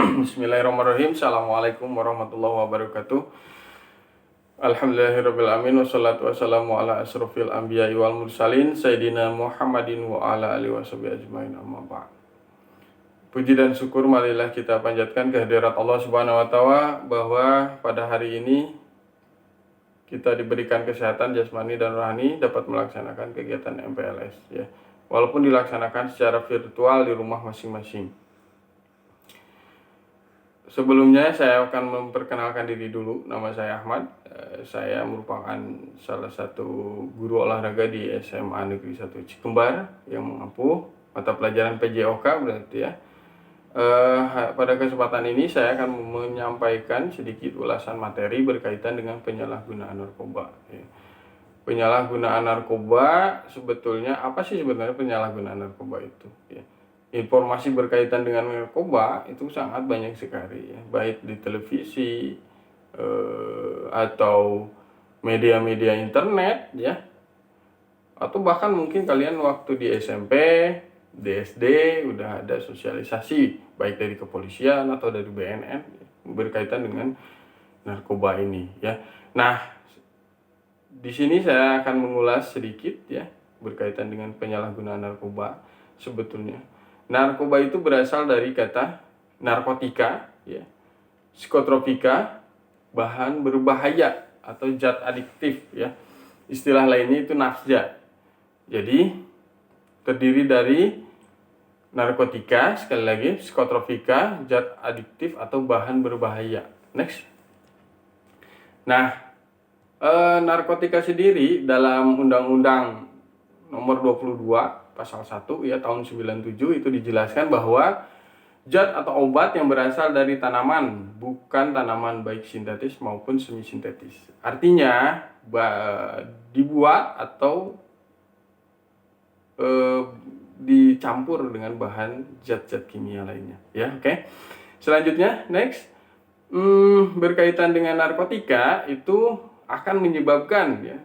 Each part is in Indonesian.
Bismillahirrahmanirrahim. Assalamualaikum warahmatullahi wabarakatuh. Alhamdulillahirrabbilalamin. Wassalatu wassalamu ala asrofil anbiya'i wal mursalin Sayyidina Muhammadin wa ala alihi washabihi ajmain, amma ba'd. Puji dan syukur marilah kita panjatkan kehadirat Allah subhanahu wa ta'ala bahwa pada hari ini kita diberikan kesehatan jasmani dan rohani dapat melaksanakan kegiatan MPLS ya. Walaupun dilaksanakan secara virtual di rumah masing-masing. Sebelumnya saya akan memperkenalkan diri dulu. Nama saya Ahmad. Saya merupakan salah satu guru olahraga di SMA Negeri 1 Cikembar yang mengampu mata pelajaran PJOK berarti ya. Pada kesempatan ini saya akan menyampaikan sedikit ulasan materi berkaitan dengan penyalahgunaan narkoba. Penyalahgunaan narkoba sebetulnya apa sih sebenarnya penyalahgunaan narkoba itu? Informasi berkaitan dengan narkoba itu sangat banyak sekali ya, baik di televisi atau media-media internet ya, atau bahkan mungkin kalian waktu di SMP, di SD udah ada sosialisasi baik dari kepolisian atau dari BNN berkaitan dengan narkoba ini ya. Nah, di sini saya akan mengulas sedikit ya berkaitan dengan penyalahgunaan narkoba. Sebetulnya narkoba itu berasal dari kata narkotika, ya, psikotropika, bahan berbahaya atau zat adiktif, ya. Istilah lainnya itu nafza. Jadi terdiri dari narkotika, sekali lagi, psikotropika, zat adiktif atau bahan berbahaya. Next. Nah, narkotika sendiri dalam Undang-Undang Nomor 22 Pasal 1 ya tahun 97 itu dijelaskan bahwa zat atau obat yang berasal dari tanaman, bukan tanaman baik sintetis maupun semi sintetis. Artinya dibuat atau dicampur dengan bahan zat-zat kimia lainnya ya. Oke. Selanjutnya next, berkaitan dengan narkotika itu akan menyebabkan ya.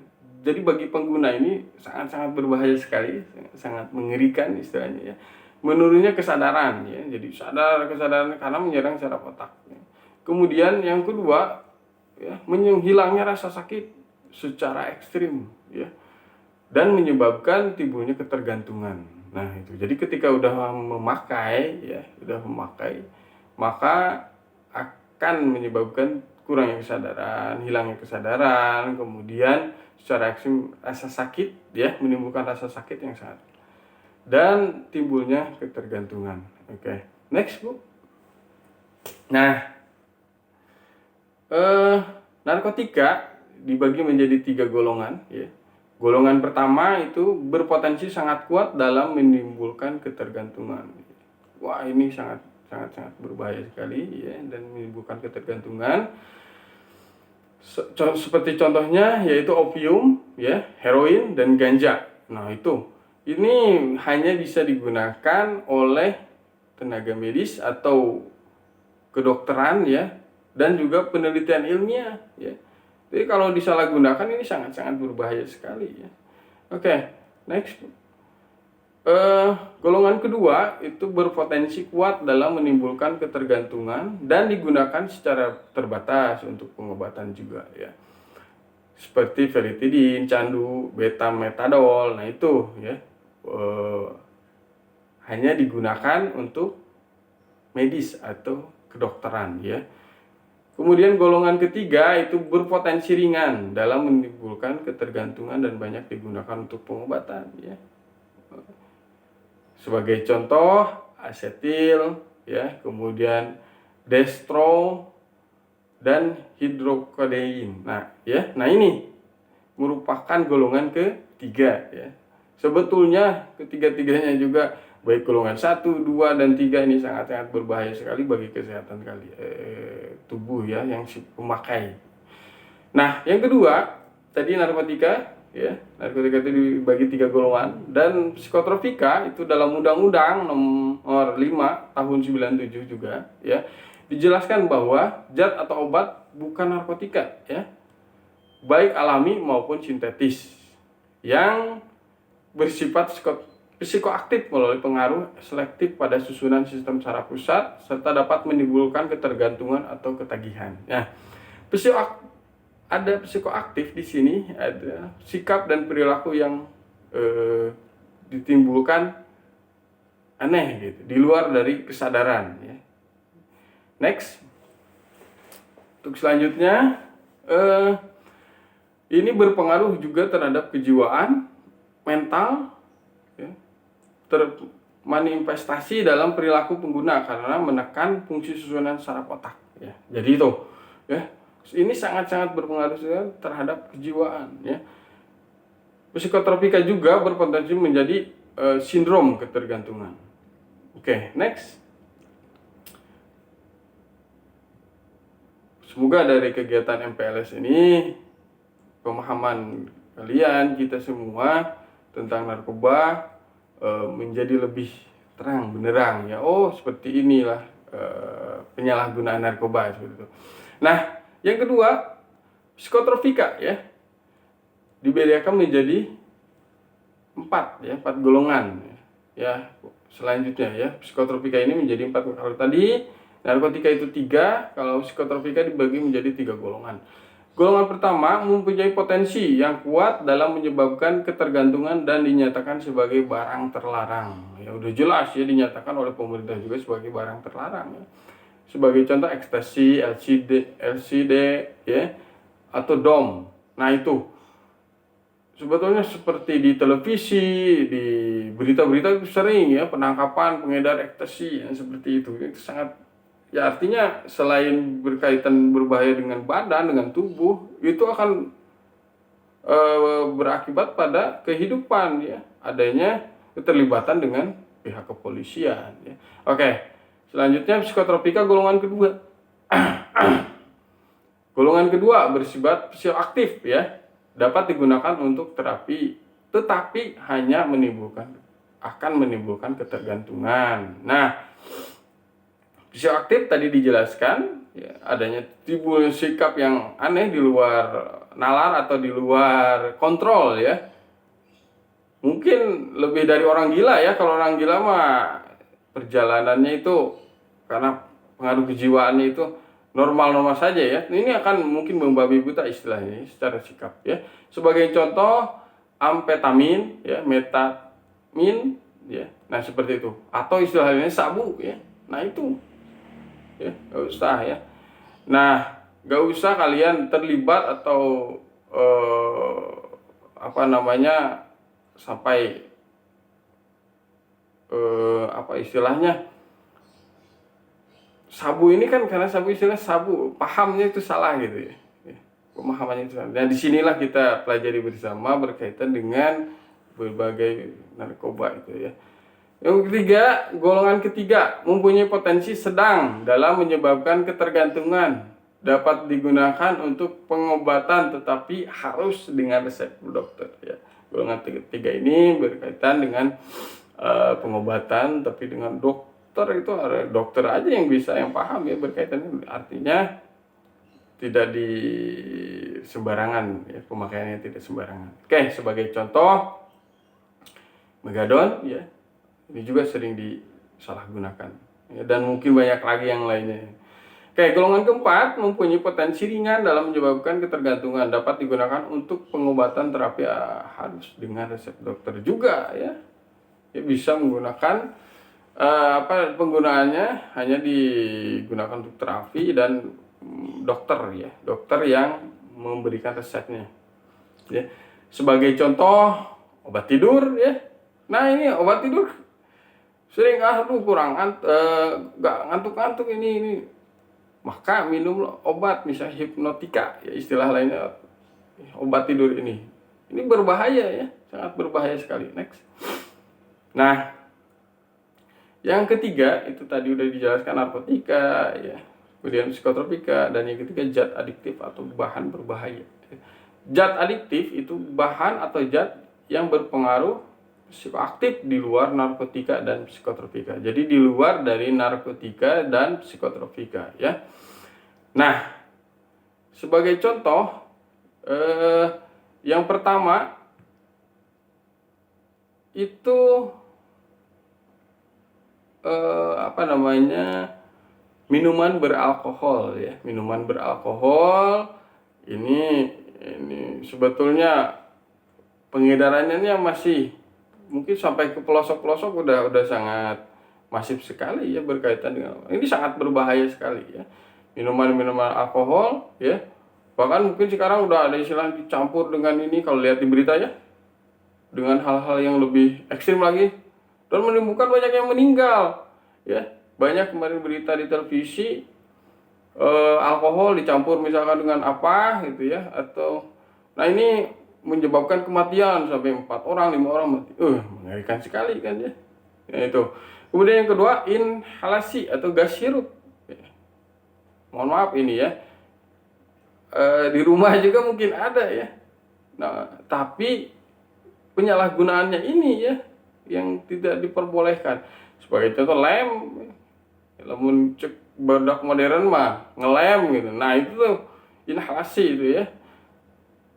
Jadi bagi pengguna ini sangat-sangat berbahaya sekali, sangat mengerikan istilahnya ya. Menurunnya kesadaran ya, jadi kesadaran karena menyerang saraf otak. Ya. Kemudian yang kedua ya, menghilangnya rasa sakit secara ekstrim ya, dan menyebabkan timbulnya ketergantungan. Nah itu, jadi ketika udah memakai ya, maka akan menyebabkan kurangnya kesadaran, hilangnya kesadaran, kemudian secara ekstrim rasa sakit ya, menimbulkan rasa sakit yang sangat, dan timbulnya ketergantungan. Oke. Next, Bu. Nah, narkotika dibagi menjadi 3 golongan ya. Golongan pertama itu berpotensi sangat kuat dalam menimbulkan ketergantungan. Wah, ini sangat berbahaya sekali ya, dan menimbulkan ketergantungan. Seperti contohnya yaitu opium ya, heroin dan ganja. Nah, ini hanya bisa digunakan oleh tenaga medis atau kedokteran ya, dan juga penelitian ilmiah ya. Jadi kalau disalahgunakan ini sangat berbahaya sekali ya. Oke, next. Golongan kedua itu berpotensi kuat dalam menimbulkan ketergantungan dan digunakan secara terbatas untuk pengobatan juga ya. Seperti feritidin, candu, betametadol. Nah itu ya, hanya digunakan untuk medis atau kedokteran ya. Kemudian golongan ketiga itu berpotensi ringan dalam menimbulkan ketergantungan dan banyak digunakan untuk pengobatan ya. Sebagai contoh asetil ya, kemudian destro dan hidrokodein. Nah ini merupakan golongan ketiga ya. Sebetulnya ketiga-tiganya juga baik golongan 1, 2 dan 3 ini sangat berbahaya sekali bagi kesehatan tubuh ya yang pemakai. Nah, yang kedua tadi narkotika ya. Narkotika itu dibagi 3 golongan, dan psikotropika itu dalam Undang-Undang Nomor 5 Tahun 97 juga ya, dijelaskan bahwa zat atau obat bukan narkotika ya, baik alami maupun sintetis, yang bersifat psikoaktif melalui pengaruh selektif pada susunan sistem saraf pusat serta dapat menimbulkan ketergantungan atau ketagihan. Nah, ada psikoaktif di sini ada sikap dan perilaku yang ditimbulkan aneh gitu, di luar dari kesadaran ya. Next. Untuk selanjutnya ini berpengaruh juga terhadap kejiwaan, mental ya, termanifestasi dalam perilaku pengguna karena menekan fungsi susunan saraf otak ya. Jadi itu ya, ini sangat-sangat berpengaruh terhadap kejiwaan ya. Psikotropika juga berpotensi menjadi sindrom ketergantungan. Oke, next. Semoga dari kegiatan MPLS ini pemahaman kalian, kita semua tentang narkoba menjadi lebih terang benderang ya. Oh, seperti inilah penyalahgunaan narkoba seperti itu. Nah, yang kedua, psikotropika ya. Dibedakan menjadi 4 golongan ya. Selanjutnya ya, psikotropika ini menjadi 4. Kalau tadi narkotika itu 3, kalau psikotropika dibagi menjadi 3 golongan. Golongan pertama mempunyai potensi yang kuat dalam menyebabkan ketergantungan dan dinyatakan sebagai barang terlarang. Ya udah jelas ya, dinyatakan oleh pemerintah juga sebagai barang terlarang ya. Sebagai contoh ekstasi, LSD ya, atau DOM. Nah itu sebetulnya seperti di televisi, di berita-berita itu sering ya penangkapan pengedar ekstasi yang seperti itu. Itu sangat ya, artinya selain berkaitan berbahaya dengan badan, dengan tubuh, itu akan berakibat pada kehidupan ya, adanya keterlibatan dengan pihak kepolisian ya. Oke, selanjutnya psikotropika golongan kedua. Golongan kedua bersifat psikoaktif ya, dapat digunakan untuk terapi tetapi hanya akan menimbulkan ketergantungan. Nah, psikoaktif tadi dijelaskan ya, adanya timbul sikap yang aneh di luar nalar atau di luar kontrol ya. Mungkin lebih dari orang gila ya. Kalau orang gila mah perjalanannya itu karena pengaruh kejiwaannya itu normal-normal saja ya. Ini akan mungkin membabi buta istilahnya secara sikap ya. Sebagai contoh amfetamin ya, metamin ya. Nah, seperti itu. Atau istilahnya sabu ya. Nah, itu ya, gak usah ya. Nah, gak usah kalian terlibat atau sampai apa istilahnya, sabu ini kan karena sabu istilah sabu pahamnya itu salah gitu ya. Pemahamannya itu salah. Dan disinilah kita pelajari bersama berkaitan dengan berbagai narkoba itu ya. Yang ketiga, golongan ketiga mempunyai potensi sedang dalam menyebabkan ketergantungan, dapat digunakan untuk pengobatan tetapi harus dengan resep dokter ya. Golongan ketiga ini berkaitan dengan pengobatan tapi dengan dokter, itu ada dokter aja yang bisa, yang paham ya berkaitan, artinya tidak di sembarangan ya, pemakaiannya tidak sembarangan. Oke, sebagai contoh megadon ya. Ini juga sering disalahgunakan ya, dan mungkin banyak lagi yang lainnya. Oke, golongan keempat mempunyai potensi ringan dalam menyebabkan ketergantungan, dapat digunakan untuk pengobatan terapi harus dengan resep dokter juga ya. Ya bisa menggunakan penggunaannya hanya digunakan untuk terapi dan dokter ya, dokter yang memberikan resepnya ya. Sebagai contoh obat tidur ya. Nah, ini obat tidur sering kurang nggak ngantuk-ngantuk ini, maka minum obat misalnya hipnotika ya, istilah lainnya obat tidur ini berbahaya ya, sangat berbahaya sekali. Next. Nah, yang ketiga itu tadi udah dijelaskan narkotika ya, kemudian psikotropika, dan yang ketiga zat adiktif atau bahan berbahaya. Zat adiktif itu bahan atau zat yang berpengaruh psikoaktif di luar narkotika dan psikotropika. Jadi di luar dari narkotika dan psikotropika ya. Nah, sebagai contoh yang pertama itu apa namanya, minuman beralkohol ya. Minuman beralkohol ini sebetulnya pengedarannya masih mungkin sampai ke pelosok-pelosok, udah sangat masif sekali ya, berkaitan dengan ini, sangat berbahaya sekali ya. Minuman-minuman alkohol ya. Bahkan mungkin sekarang udah ada istilah dicampur dengan ini, kalau lihat di berita ya, dengan hal-hal yang lebih ekstrim lagi, dan menimbulkan banyak yang meninggal ya. Banyak kemarin berita di televisi, alkohol dicampur misalkan dengan apa gitu ya, atau nah ini menyebabkan kematian sampai 4 orang 5 orang mati. Mengerikan sekali kan ya. Ya itu. Kemudian yang kedua, inhalasi atau gas hirup ya. Mohon maaf ini ya, di rumah juga mungkin ada ya. Nah, tapi penyalahgunaannya ini ya yang tidak diperbolehkan. Sebagai contoh, lem, lamun cek badak modern mah ngelem gitu. Nah itu tuh inhalasi itu ya.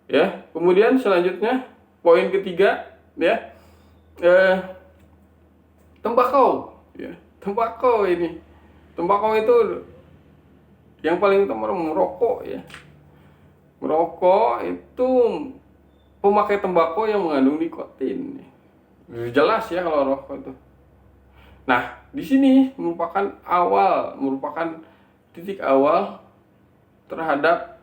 Ya, kemudian selanjutnya poin ketiga ya, tembakau ya. Tembakau ini, tembakau itu yang paling utama merokok ya. Merokok itu pemakai tembakau yang mengandung nikotin. Jelas ya kalau rokok itu. Nah, di sini merupakan titik awal terhadap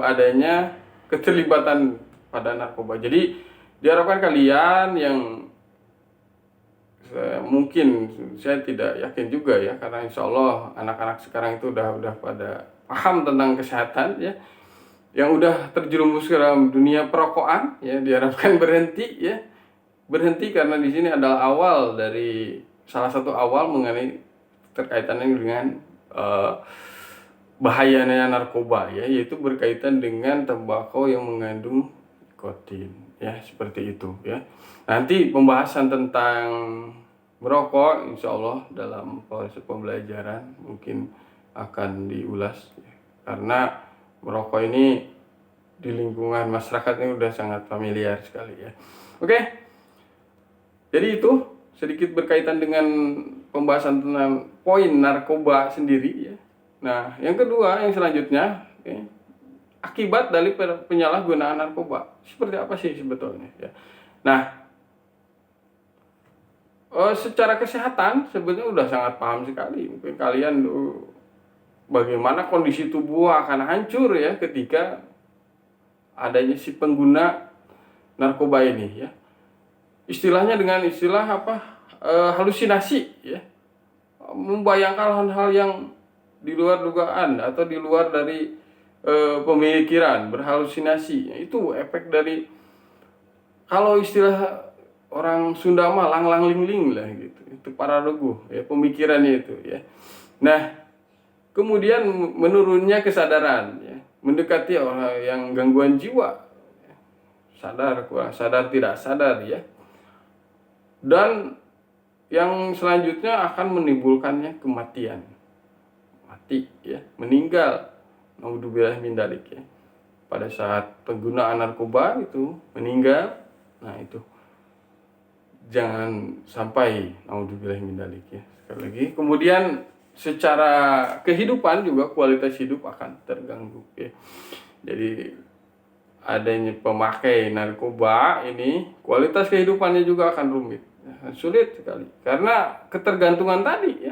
adanya keterlibatan pada narkoba. Jadi diharapkan kalian yang mungkin saya tidak yakin juga ya, karena insya Allah anak-anak sekarang itu udah pada paham tentang kesehatan ya, yang udah terjerumus ke dalam dunia perokokan ya, diharapkan berhenti karena di sini adalah salah satu awal mengenai terkaitannya dengan bahayanya narkoba ya, yaitu berkaitan dengan tembakau yang mengandung nikotin ya, seperti itu ya. Nanti pembahasan tentang merokok insya Allah dalam proses pembelajaran mungkin akan diulas ya. Karena merokok ini di lingkungan masyarakat ini udah sangat familiar sekali ya. Oke, jadi itu sedikit berkaitan dengan pembahasan tentang poin narkoba sendiri ya. Nah, yang kedua, yang selanjutnya, akibat dari penyalahgunaan narkoba. Seperti apa sih sebetulnya? Ya. Nah, secara kesehatan sebetulnya udah sangat paham sekali. Mungkin kalian bagaimana kondisi tubuh akan hancur ya ketika adanya si pengguna narkoba ini ya. Istilahnya dengan istilah halusinasi ya. Membayangkan hal-hal yang di luar dugaan atau di luar dari pemikiran, berhalusinasi. Itu efek dari, kalau istilah orang Sunda mah lang-lang ling-ling lah gitu. Itu paranogo ya, pemikirannya itu ya. Nah, kemudian menurunnya kesadaran ya, mendekati orang yang gangguan jiwa. Sadar, kurang sadar, tidak sadar ya. Dan yang selanjutnya akan menimbulkannya kematian. Mati ya, meninggal, naudzubillah min dzalik ya. Pada saat penggunaan narkoba itu meninggal, nah itu jangan sampai, naudzubillah min dzalik ya. Sekali lagi, kemudian secara kehidupan juga kualitas hidup akan terganggu ya. Jadi adanya pemakai narkoba ini kualitas kehidupannya juga akan rumit ya, sulit sekali karena ketergantungan tadi ya.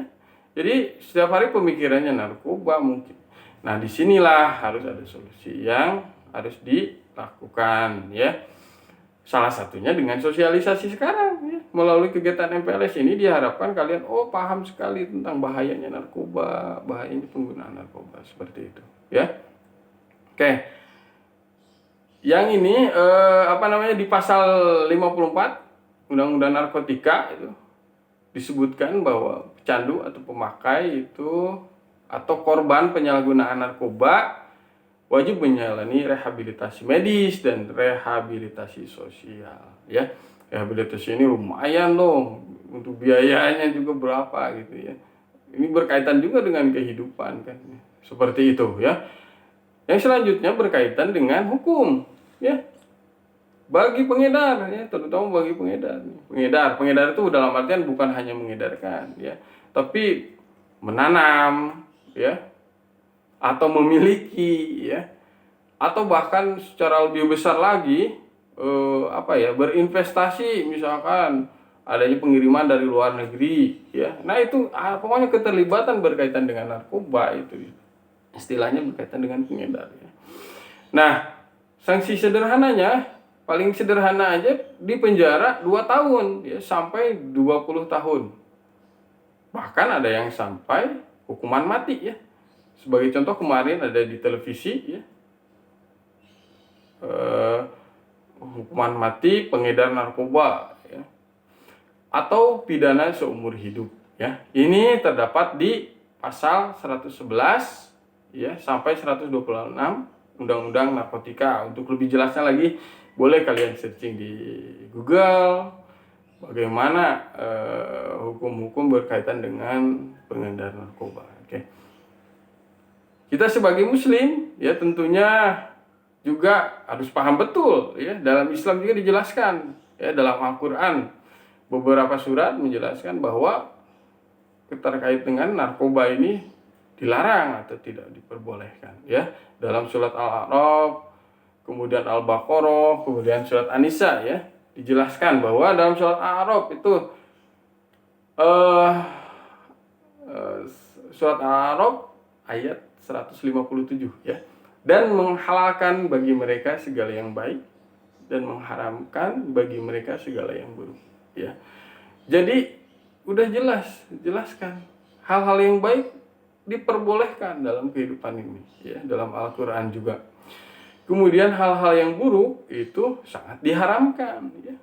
Jadi setiap hari pemikirannya narkoba mungkin. Nah, disinilah harus ada solusi yang harus dilakukan ya. Salah satunya dengan sosialisasi sekarang ya. Melalui kegiatan MPLS ini diharapkan kalian paham sekali tentang bahayanya narkoba, bahayanya penggunaan narkoba, seperti itu ya. Oke. Yang ini di pasal 54 Undang-Undang Narkotika itu disebutkan bahwa pecandu atau pemakai itu atau korban penyalahgunaan narkoba wajib menjalani rehabilitasi medis dan rehabilitasi sosial ya. Rehabilitasi ini lumayan loh, untuk biayanya juga berapa gitu ya. Ini berkaitan juga dengan kehidupan kan, seperti itu ya. Yang selanjutnya berkaitan dengan hukum ya, bagi pengedar ya, terutama bagi pengedar itu dalam artian bukan hanya mengedarkan ya, tapi menanam, ya, atau memiliki, ya, atau bahkan secara lebih besar lagi berinvestasi, misalkan adanya pengiriman dari luar negeri, ya. Nah itu pokoknya keterlibatan berkaitan dengan narkoba itu istilahnya berkaitan dengan pengedar, ya. Nah, sanksi sederhananya paling sederhana aja di penjara 2 tahun, ya, sampai 20 tahun. Bahkan ada yang sampai hukuman mati, ya. Sebagai contoh kemarin ada di televisi, ya, hukuman mati pengedar narkoba, ya, atau pidana seumur hidup, ya. Ini terdapat di pasal 111, ya, sampai 126 Undang-Undang Narkotika. Untuk lebih jelasnya lagi boleh kalian searching di Google bagaimana hukum-hukum berkaitan dengan pengedar narkoba. Oke. Kita sebagai muslim, ya, tentunya juga harus paham betul, ya, dalam Islam juga dijelaskan, ya, dalam Al-Qur'an beberapa surat menjelaskan bahwa terkait dengan narkoba ini dilarang atau tidak diperbolehkan, ya. Dalam surat Al-A'raf, kemudian Al-Baqarah, kemudian surat An-Nisa, ya, dijelaskan bahwa dalam surat Al-A'raf itu surat Al-A'raf ayat 157, ya, dan menghalalkan bagi mereka segala yang baik dan mengharamkan bagi mereka segala yang buruk, ya. Jadi udah jelaskan hal-hal yang baik diperbolehkan dalam kehidupan ini, ya, dalam Al-Qur'an juga. Kemudian hal-hal yang buruk itu sangat diharamkan, ya.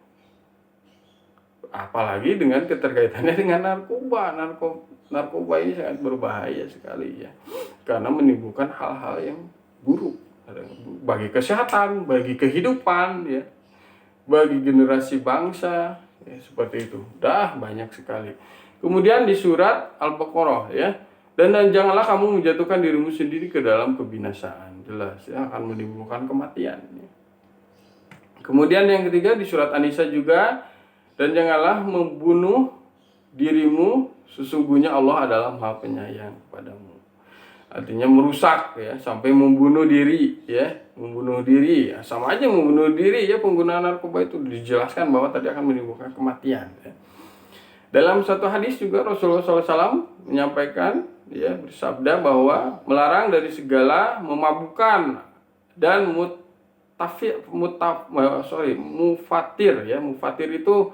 Apalagi dengan keterkaitannya dengan narkoba. Narkoba ini sangat berbahaya sekali, ya, karena menimbulkan hal-hal yang buruk bagi kesehatan, bagi kehidupan, ya, bagi generasi bangsa, ya, seperti itu. Dah banyak sekali. Kemudian di surat Al-Baqarah, ya, dan janganlah kamu menjatuhkan dirimu sendiri ke dalam kebinasaan. Jelas, ya, akan menimbulkan kematian, ya. Kemudian yang ketiga di surat An-Nisa juga, dan janganlah membunuh dirimu, sesungguhnya Allah adalah Maha Penyayang kepadamu. Artinya merusak, ya, sampai membunuh diri, ya, membunuh diri, ya, sama aja membunuh diri, ya. Penggunaan narkoba itu dijelaskan bahwa tadi akan menimbulkan kematian, ya. Dalam satu hadis juga Rasulullah SAW menyampaikan, ya, bersabda bahwa melarang dari segala memabukkan dan mufatir, ya. Mufatir itu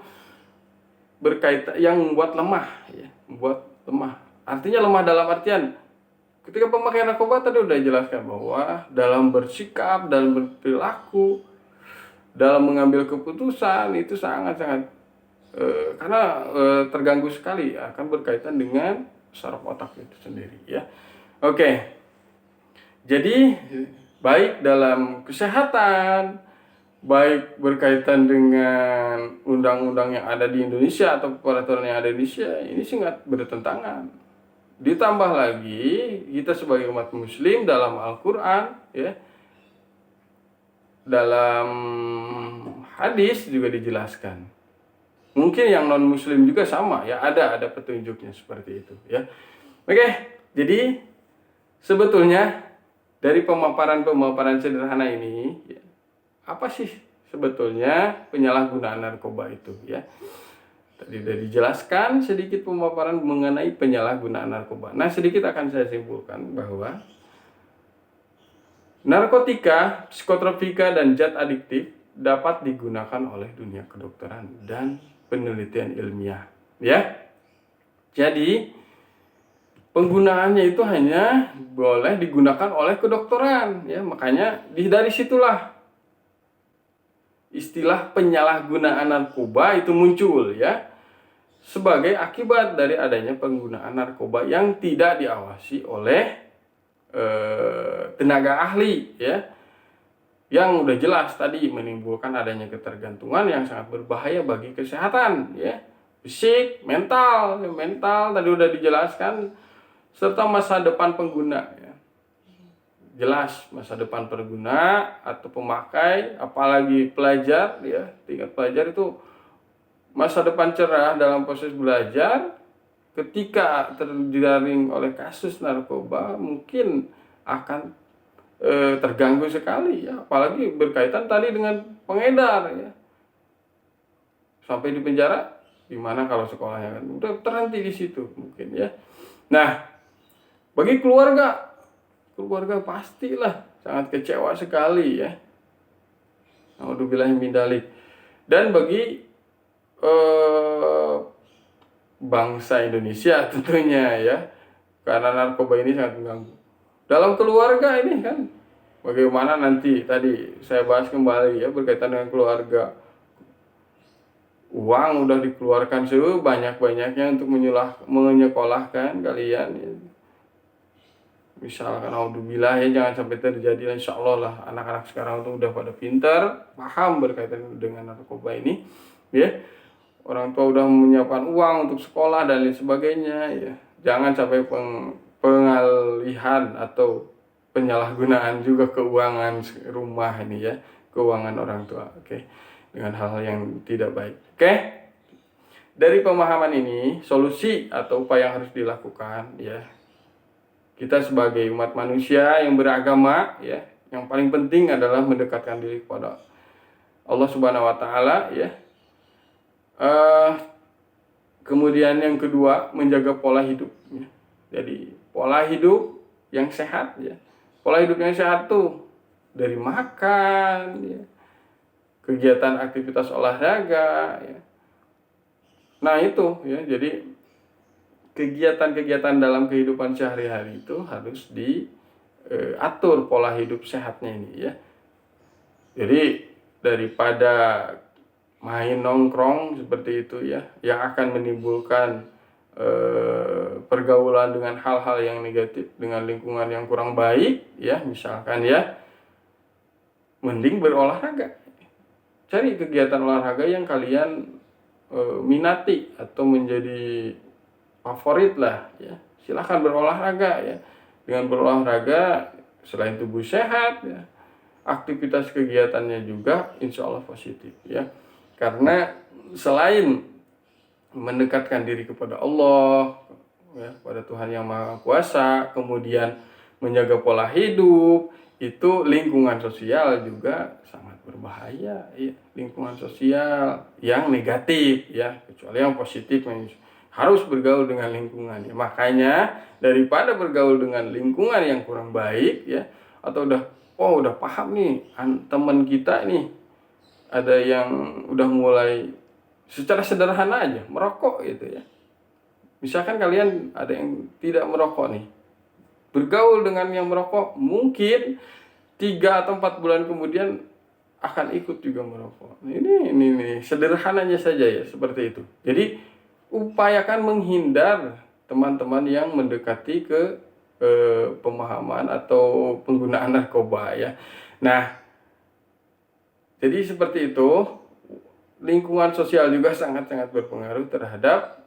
berkaitan yang membuat lemah, ya, membuat lemah. Artinya lemah dalam artian ketika pemakaian narkoba tadi udah jelaskan bahwa dalam bersikap, dalam berperilaku, dalam mengambil keputusan itu sangat-sangat karena terganggu sekali, akan berkaitan dengan saraf otak itu sendiri, ya. Oke. Jadi baik dalam kesehatan, baik berkaitan dengan undang-undang yang ada di Indonesia atau peraturan yang ada di Indonesia, ini sangat bertentangan. Ditambah lagi kita sebagai umat muslim dalam Al-Qur'an, ya, dalam hadis juga dijelaskan. Mungkin yang non muslim juga sama, ya, ada petunjuknya seperti itu, ya. Oke, jadi sebetulnya dari pemaparan sederhana ini, ya, apa sih sebetulnya penyalahgunaan narkoba itu, ya? Tadi sudah dijelaskan sedikit pemaparan mengenai penyalahgunaan narkoba. Nah, sedikit akan saya simpulkan bahwa narkotika, psikotropika, dan zat adiktif dapat digunakan oleh dunia kedokteran dan penelitian ilmiah, ya. Jadi penggunaannya itu hanya boleh digunakan oleh kedokteran, ya. Makanya dari situlah istilah penyalahgunaan narkoba itu muncul, ya, sebagai akibat dari adanya penggunaan narkoba yang tidak diawasi oleh tenaga ahli, ya, yang udah jelas tadi menimbulkan adanya ketergantungan yang sangat berbahaya bagi kesehatan, ya, fisik, mental tadi udah dijelaskan, serta masa depan pengguna, ya. Jelas masa depan pengguna atau pemakai, apalagi pelajar, ya, tingkat pelajar itu masa depan cerah dalam proses belajar ketika terjaring oleh kasus narkoba mungkin akan terganggu sekali ya, apalagi berkaitan tadi dengan pengedar ya, sampai di penjara. Gimana kalau sekolahnya kan udah terhenti di situ mungkin ya. Nah, bagi keluarga pastilah sangat kecewa sekali ya. Naudzubillahi min dzalik. Dan bagi bangsa Indonesia tentunya ya, karena narkoba ini sangat mengganggu dalam keluarga ini kan. Bagaimana nanti tadi saya bahas kembali ya berkaitan dengan keluarga. Uang udah dikeluarkan sebanyak-banyaknya untuk menyekolahkan kalian ya. Misalkan naudzubillah ya, jangan sampai terjadi. Insya Allah lah anak-anak sekarang tuh udah pada pintar, paham berkaitan dengan narkoba ini ya. Orang tua udah menyiapkan uang untuk sekolah dan lain sebagainya ya. Jangan sampai pengalihan atau penyalahgunaan juga keuangan rumah ini ya, keuangan orang tua, oke, dengan hal-hal yang tidak baik. Oke. Dari pemahaman ini, solusi atau upaya yang harus dilakukan ya. Kita sebagai umat manusia yang beragama ya, yang paling penting adalah mendekatkan diri kepada Allah Subhanahu wa taala ya. Kemudian yang kedua, menjaga pola hidup ya. Jadi pola hidup yang sehat ya. Pola hidup yang sehat tuh dari makan ya, kegiatan aktivitas olahraga ya. Nah itu ya, jadi kegiatan-kegiatan dalam kehidupan sehari-hari itu harus diatur pola hidup sehatnya ini ya. Jadi daripada main nongkrong seperti itu ya, yang akan menimbulkan pergaulan dengan hal-hal yang negatif, dengan lingkungan yang kurang baik ya, misalkan ya, mending berolahraga. Cari kegiatan olahraga yang kalian minati atau menjadi favorit lah ya. Silahkan berolahraga ya. Dengan berolahraga selain tubuh sehat ya, aktivitas kegiatannya juga insya Allah positif ya. Karena selain mendekatkan diri kepada Allah ya, pada Tuhan yang Maha Kuasa, kemudian menjaga pola hidup, itu lingkungan sosial juga sangat berbahaya ya. Lingkungan sosial yang negatif ya, kecuali yang positif yang harus bergaul dengan lingkungan ya. Makanya daripada bergaul dengan lingkungan yang kurang baik ya, atau udah paham nih teman kita nih ada yang udah mulai secara sederhana aja merokok gitu ya. Misalkan kalian ada yang tidak merokok nih, bergaul dengan yang merokok, mungkin 3 atau 4 bulan kemudian akan ikut juga merokok. Ini sederhananya saja ya, seperti itu. Jadi upayakan menghindar teman-teman yang mendekati ke pemahaman atau penggunaan narkoba ya. Nah, jadi seperti itu. Lingkungan sosial juga sangat-sangat berpengaruh terhadap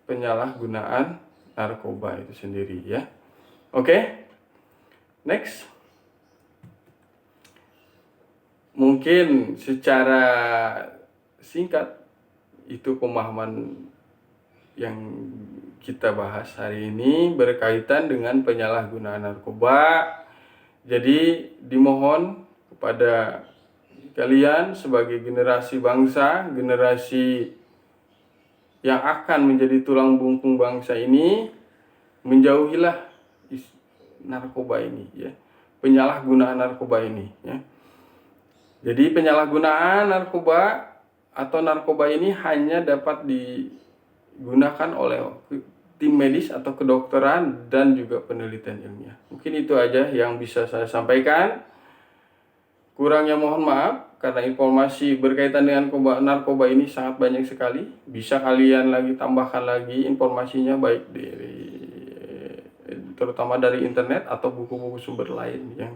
penyalahgunaan narkoba itu sendiri ya. Oke. Next. Mungkin secara singkat itu pemahaman yang kita bahas hari ini berkaitan dengan penyalahgunaan narkoba. Jadi dimohon kepada kalian sebagai generasi bangsa, generasi yang akan menjadi tulang punggung bangsa ini, menjauhilah narkoba ini ya, penyalahgunaan narkoba ini ya. Jadi penyalahgunaan narkoba atau narkoba ini hanya dapat digunakan oleh tim medis atau kedokteran dan juga penelitian ilmiah. Mungkin itu aja yang bisa saya sampaikan. Kurangnya mohon maaf karena informasi berkaitan dengan narkoba ini sangat banyak sekali. Bisa kalian lagi tambahkan lagi informasinya baik terutama dari internet atau buku-buku sumber lain yang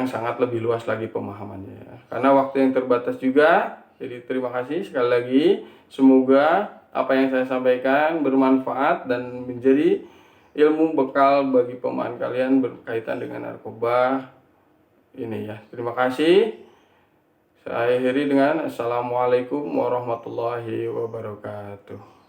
sangat lebih luas lagi pemahamannya. Karena waktu yang terbatas juga. Jadi terima kasih sekali lagi. Semoga apa yang saya sampaikan bermanfaat dan menjadi ilmu bekal bagi pemahaman kalian berkaitan dengan narkoba ini ya. Terima kasih. Saya akhiri dengan Assalamualaikum warahmatullahi wabarakatuh.